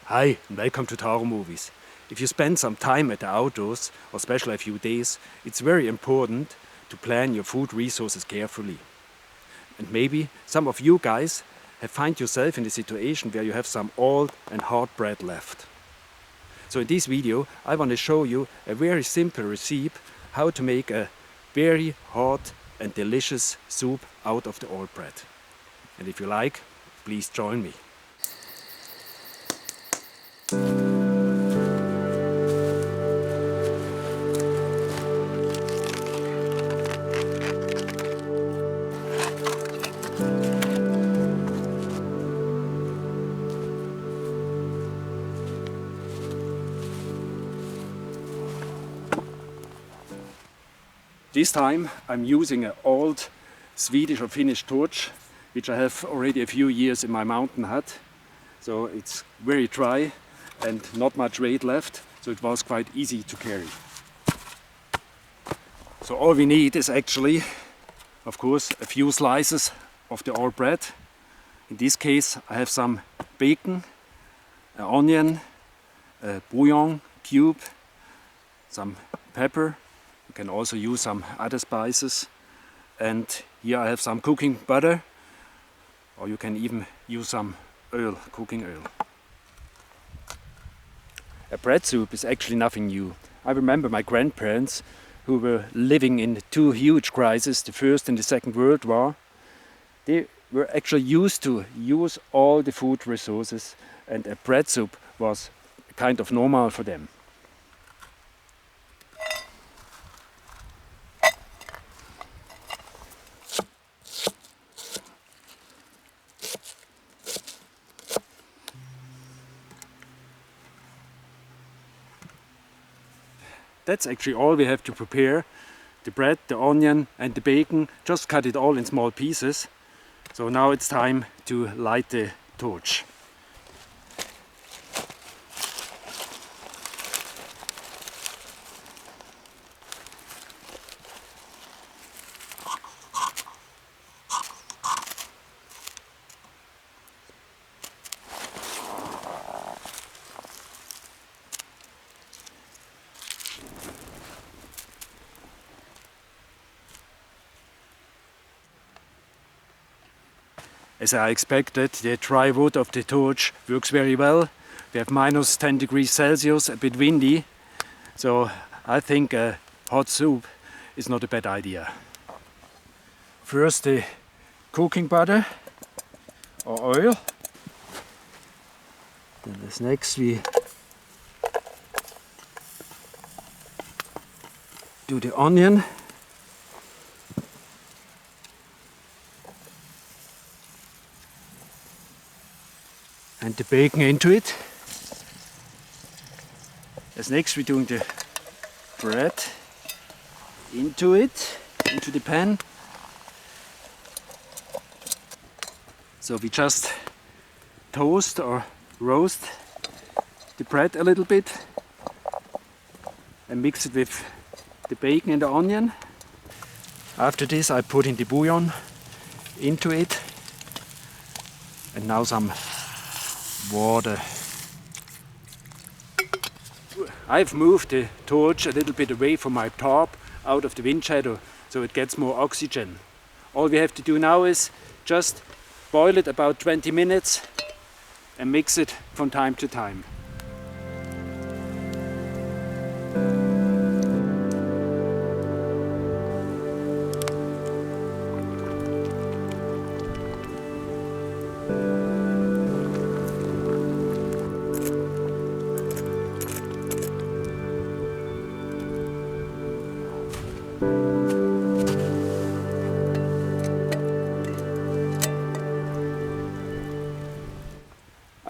Hi and welcome to Taromovies. If you spend some time at the outdoors, or especially a few days, it's very important to plan your food resources carefully. And maybe some of you guys have found yourself in a situation where you have some old and hard bread left. So in this video I want to show you a very simple recipe how to make a very hot and delicious soup out of the old bread. And if you like, please join me. This time I'm using an old Swedish or Finnish torch, which I have already a few years in my mountain hut. So it's very dry and not much weight left, so it was quite easy to carry. So all we need is actually, of course, a few slices of the old bread. In this case I have some bacon, an onion, a bouillon cube, some pepper. You can also use some other spices, and here I have some cooking butter, or you can even use some oil, cooking oil. A bread soup is actually nothing new. I remember my grandparents, who were living in two huge crises, the First and the Second World War. They were actually used to use all the food resources, and a bread soup was kind of normal for them. That's actually all we have to prepare. The bread, the onion and the bacon, just cut it all in small pieces. So now it's time to light the torch. As I expected, the dry wood of the torch works very well. We have minus 10 degrees Celsius, a bit windy, so I think a hot soup is not a bad idea. First the cooking butter or oil. Then as next we do the onion. And the bacon into it. As next we're doing the bread into it, into the pan. So we just toast or roast the bread a little bit and mix it with the bacon and the onion. After this I put in the bouillon into it, and now some water. I've moved the torch a little bit away from my tarp, out of the wind shadow, so it gets more oxygen. All we have to do now is just boil it about 20 minutes and mix it from time to time.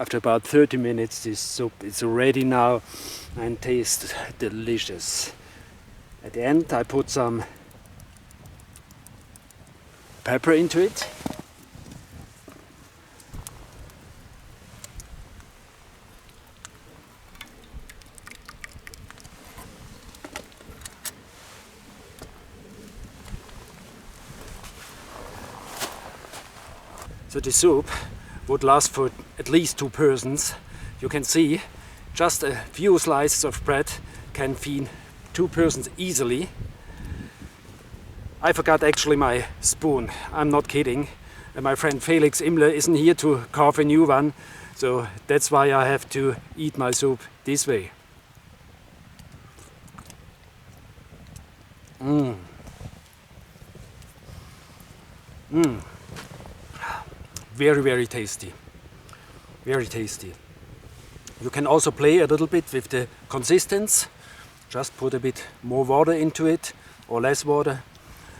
After about 30 minutes this soup is ready now and tastes delicious. At the end I put some pepper into it. So the soup would last for at least 2 persons, You can see just a few slices of bread can feed 2 persons easily. I forgot actually my spoon, I'm not kidding. And my friend Felix Imler isn't here to carve a new one, so that's why I have to eat my soup this way. Very, very tasty. Very tasty. You can also play a little bit with the consistency. Just put a bit more water into it or less water,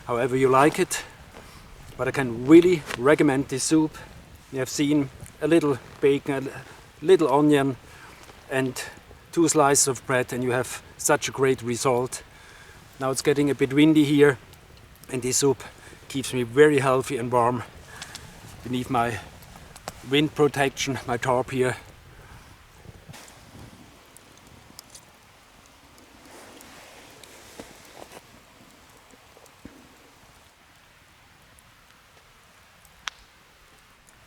however you like it. But I can really recommend this soup. You have seen a little bacon, a little onion and 2 slices of bread and you have such a great result. Now it's getting a bit windy here and this soup keeps me very healthy and warm beneath my wind protection, my tarp here.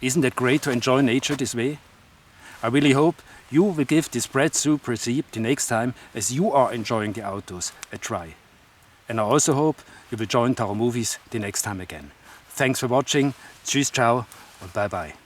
Isn't it great to enjoy nature this way? I really hope you will give this bread soup recipe the next time as you are enjoying the outdoors a try. And I also hope you will join Taromovies the next time again. Thanks for watching, tschüss, ciao and bye bye.